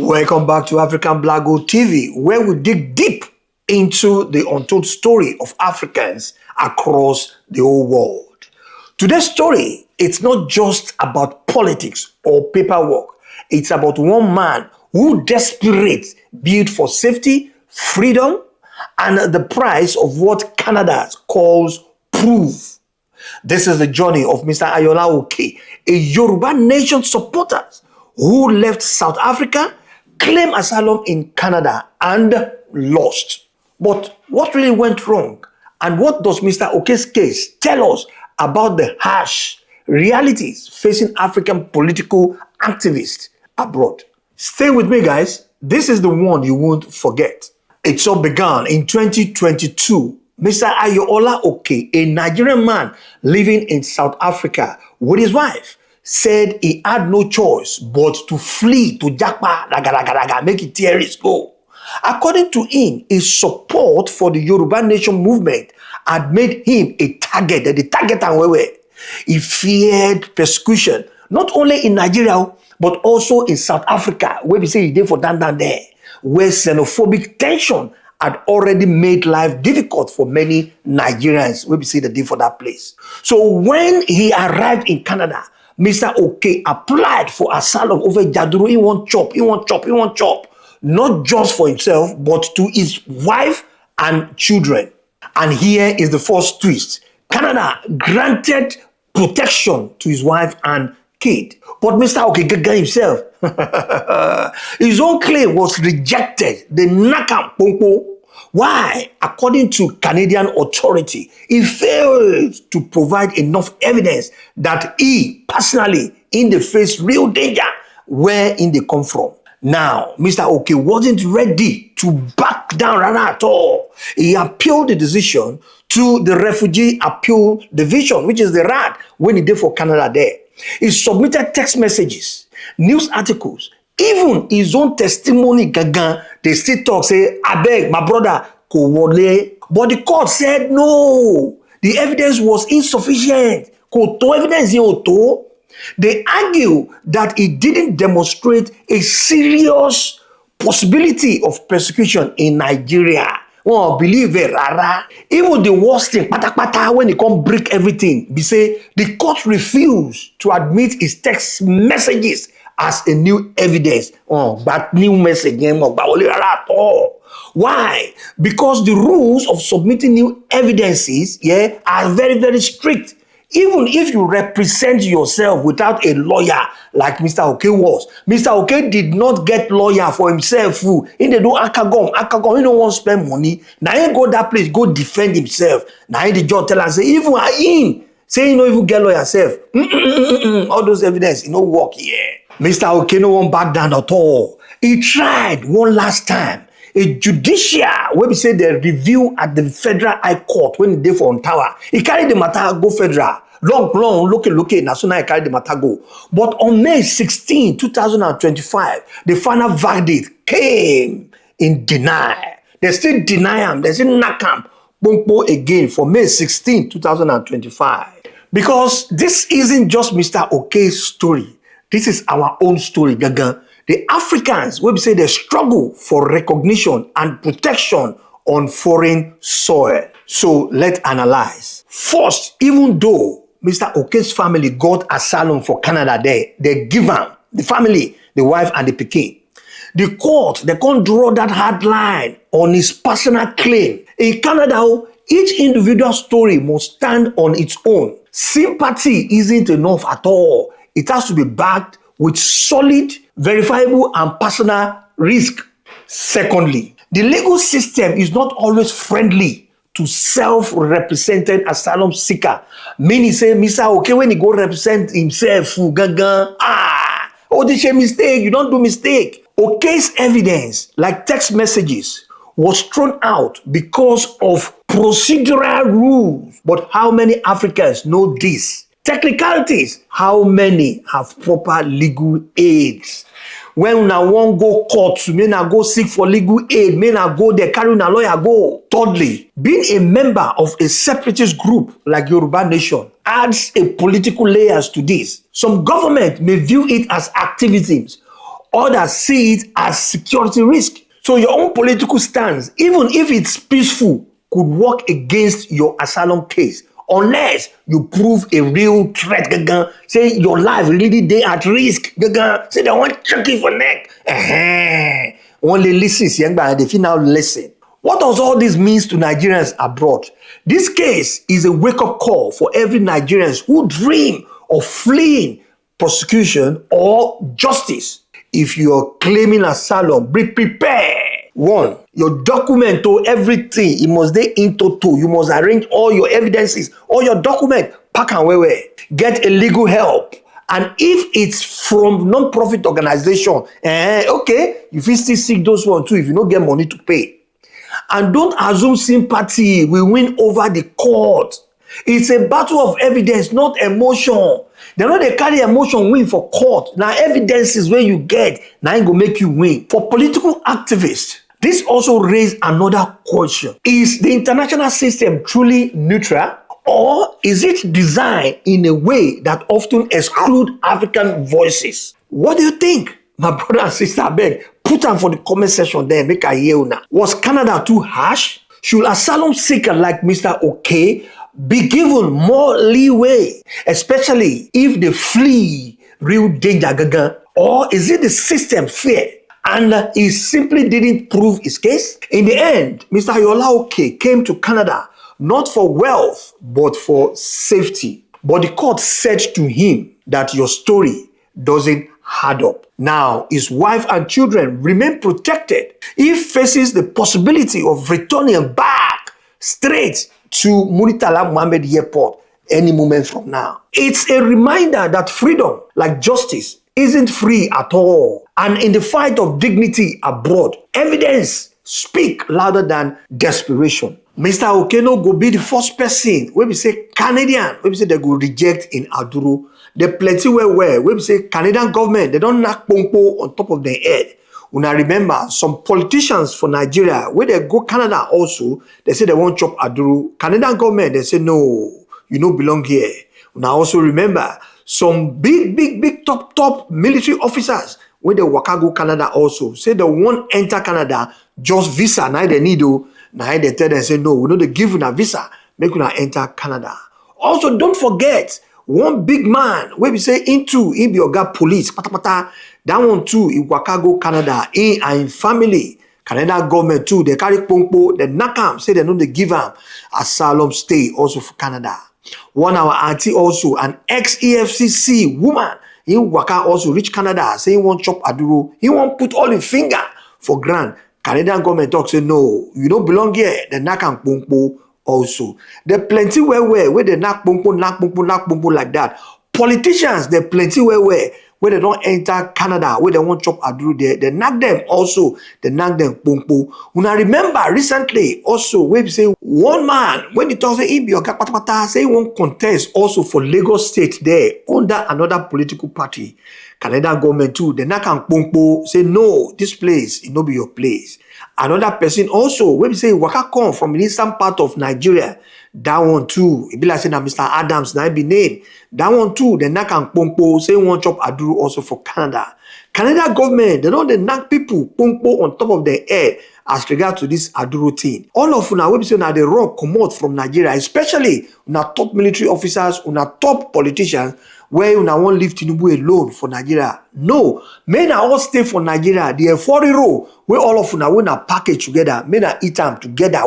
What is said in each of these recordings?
Welcome back to African Black Gold TV, where we dig deep into the untold story of Africans across the whole world. Today's story, it's not just about politics or paperwork. It's about one man who desperate built for safety, freedom, and the price of what Canada calls proof. This is the journey of Mr. Ayoola Oke, a Yoruba Nation supporter who left South Africa, claimed asylum in Canada, and lost. But what really went wrong? And what does Mr. Oke's case tell us about the harsh realities facing African political activists abroad? Stay with me, guys. This is the one you won't forget. It all began in 2022. Mr. Ayoola Oke, a Nigerian man living in South Africa with his wife, said he had no choice but to flee to Jakpa, make it terrorists go. According to him, his support for the Yoruba Nation movement had made him a target, the target and where he feared persecution, not only in Nigeria, but also in South Africa, where we say he did for down there, where xenophobic tension had already made life difficult for many Nigerians, where we say the day for that place. So when he arrived in Canada, Mr. Oke applied for asylum over Jaduru. He won't chop. Not just for himself, but to his wife and children. And here is the first twist. Canada granted protection to his wife and kid. But Mr. Oke himself, his own claim was rejected. They knock out Pompo. Why? According to Canadian authority, he failed to provide enough evidence that he personally in the face real danger where in they come from. Now, Mr. Oke wasn't ready to back down at all. He appealed the decision to the Refugee Appeal Division, which is the RAD, when he did for Canada there. He submitted text messages, news articles, even his own testimony, they still talk, say, I beg, my brother, ko wole. But the court said, no, the evidence was insufficient. Ko to evidence to. They argue that it didn't demonstrate a serious possibility of persecution in Nigeria. Oh, believe it, rara. Even the worst thing, when they come break everything, they say the court refused to admit his text messages as a new evidence. Oh, but new message at all. Why? Because the rules of submitting new evidences, are very, very strict. Even if you represent yourself without a lawyer like Mr. Oke was, Mr. Oke did not get lawyer for himself. He didn't do akagom, he don't want to spend money. Now he go that place, go defend himself. Now he the judge tell us, say, even him, say you know even get lawyer self. All those evidence, it no work here. Mr. Oke no won't back down at all. He tried one last time. A judicial, where we say the review at the Federal High Court when he did for Ontawa. He carried the matter, go federal. Long, look, national, he carried the matter, go. But on May 16, 2025, the final verdict came in denial. They still deny him, they still knock him, Pompo again for May 16, 2025. Because this isn't just Mr. Oke's story. This is our own story, Gaga. The Africans, we say they struggle for recognition and protection on foreign soil. So let's analyze. First, even though Mr. Oke's family got asylum for Canada there, they give him, the family, the wife and the pikin. The court, they can't draw that hard line on his personal claim. In Canada, each individual story must stand on its own. Sympathy isn't enough at all. It has to be backed with solid, verifiable, and personal risk. Secondly, the legal system is not always friendly to self-represented asylum seeker. Meaning say, Mr. Oke, when he go represent himself, this is a mistake, you don't do mistake. Oke's evidence, like text messages, was thrown out because of procedural rules. But how many Africans know this? Technicalities, how many have proper legal aids? When I won't go court, may not go seek for legal aid, may not go there, carry a lawyer, go. Thirdly, being a member of a separatist group like Yoruba Nation adds a political layers to this. Some government may view it as activism. Others see it as security risk. So your own political stance, even if it's peaceful, could work against your asylum case unless you prove a real threat. Gaga. Say your life really dey at risk. Gaga. Say they want chuck you for neck. Only listen, they fit now listen. What does all this means to Nigerians abroad? This case is a wake-up call for every Nigerian who dream of fleeing prosecution or justice. If you're claiming asylum, be prepared. One, your document to everything, it must be in total. You must arrange all your evidences, all your document, pack and wear. Get a legal help. And if it's from non-profit organization, okay, you fit still seek those ones too if you don't get money to pay. And don't assume sympathy will win over the court. It's a battle of evidence, not emotion. They know they carry emotion win for court. Now evidence is where you get. Now it go make you win. For political activists, this also raised another question. Is the international system truly neutral? Or is it designed in a way that often excludes African voices? What do you think? My brother and sister, I beg, put them for the comment section there, make I hear now. Was Canada too harsh? Should asylum seeker like Mr. Oke be given more leeway, especially if they flee real danger, gaga? Or is it the system fair and he simply didn't prove his case? In the end, Mr. Ayoola Oke came to Canada not for wealth, but for safety. But the court said to him that your story doesn't add up. Now, his wife and children remain protected. He faces the possibility of returning back straight to Muritala Mohammed Airport any moment from now. It's a reminder that freedom, like justice, isn't free at all. And in the fight of dignity abroad, evidence speak louder than desperation. Mr. Oke no go be the first person when we say Canadian, when we say they go reject in Aduru. There plenty where we say Canadian government, they don't knock pompo on top of their head. When I remember some politicians for Nigeria, when they go Canada also, they say they won't chop Aduru. Canadian government, they say no, you don't belong here. When I also remember some big top military officers when they waka go Canada also, say they won't enter Canada, just visa, now they need to. Now they tell them, say, no, we know they give you a visa, make you enter Canada. Also, don't forget, one big man, where we say into, he be your police, pata. That one too, in Wakago, Canada, in and family. Canadian government too, they carry pompo, they knock him, say they know they give him asylum stay also for Canada. One our auntie also, an ex-EFCC woman, in Waka also reach Canada, say he won't chop Aduru, he won't put all his finger for grand. Canadian government talk say no, you don't belong here. They knock and pompo also. There plenty where they knock pompo like that. Politicians, there plenty where they don't enter Canada, where they won't chop Aduru there. They knock them also. They knock them pompo. When I remember recently also where we say one man when he talks say he be your patapata, say he won't contest also for Lagos State there under another political party. Canadian government too, they knock and pompo, say no, this place, it no be your place. Another person also, when we say waka come from the eastern part of Nigeria, that one too, it be like saying that Mr. Adams, now be named. That one too, they knock and pompo, say one chop Aduru also for Canada. Canadian government, they don't they knock people pompo on top of their head as regard to this Aduru thing. All of una when we say now they run come out from Nigeria, especially una top military officers, una top politicians, where una won't leave Tinubu alone for Nigeria. No, men are all stay for Nigeria. The 40 row where all of una when a package together, men are eat them together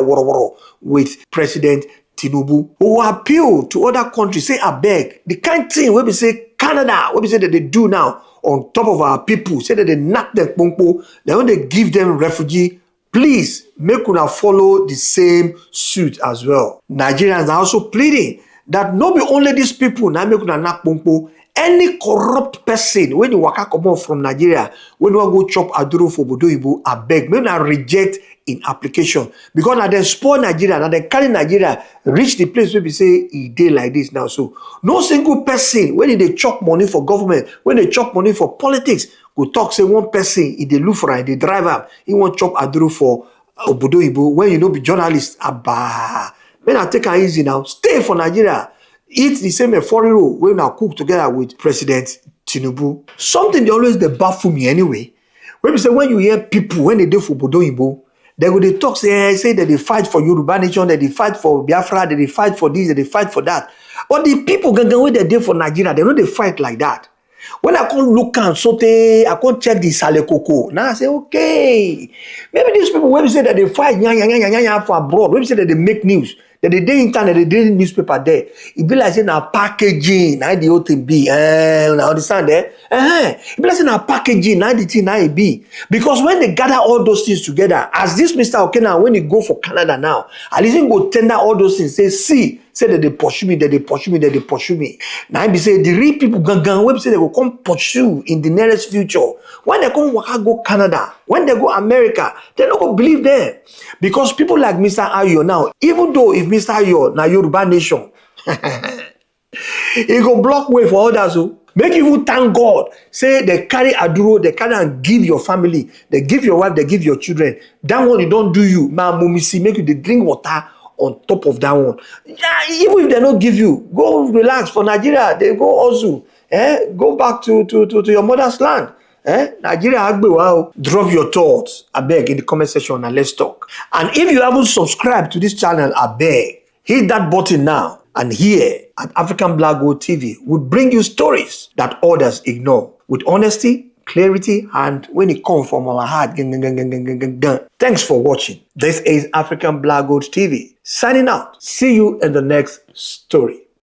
with President Tinubu. Who will appeal to other countries, say I beg. The kind thing where we say Canada, what we say that they do now on top of our people, say that they knock them pompo, then when they give them refugee, please make una follow the same suit as well. Nigerians are also pleading that not be only these people now make una knock pompo, any corrupt person when you waka come out from Nigeria, when you go chop Aduru for Bodoibo, I beg, may not reject in application. Because now they spoil Nigeria, now they carry Nigeria, reach the place where we say it day like this now. So no single person, when they chop money for government, when they chop money for politics, go talk say one person, if they look for it, they drive up, he won't chop Aduru for Bodoibo, when you know be journalist, abba. When I take it easy now, stay for Nigeria. Eat the same foreign roll when I cook together with President Tinubu. Something they always they baffle me anyway. When we say when you hear people when they do for Bodoibo, they go they talk say that they fight for Yoruba Nation, that they fight for Biafra, that they fight for this, that they fight for that. But the people when they do for Nigeria, they know they fight like that. When I come look and sote, I come check the Sale Coco. Now I say, okay, maybe these people when we say that they fight for abroad, when we say that they make news, that they dey internet, they dey newspaper there. It be like saying na packaging, na the whole thing be. Now understand there? It be like saying na packaging, na the thing na it be. Because when they gather all those things together, as this Mr. Oke now, when he go for Canada now, at least he go tender all those things. Say that they pursue me, that they pursue me, that they pursue me. Now be say the real people gangan wey be say they will come pursue in the nearest future. When they come waka go Canada, when they go America, they don't go believe them. Because people like Mr. Ayo now, even though if Mr. Ayo na Yoruba Nation, he go block way for others. Make you thank God. Say they carry Aduro, they carry and give your family, they give your wife, they give your children. That one you don't do you. Ma mumisi make you they drink water on top of that one. Yeah, even if they don't give you, go relax. For Nigeria, they go also. Go back to your mother's land. Nigeria Agbewa. Drop your thoughts, I beg, in the comment section and let's talk. And if you haven't subscribed to this channel, I beg, hit that button now. And here at African Black Gold TV, we bring you stories that others ignore with honesty, clarity, and when it comes from our heart. Thanks for watching. This is African Black Gold TV. Signing out. See you in the next story.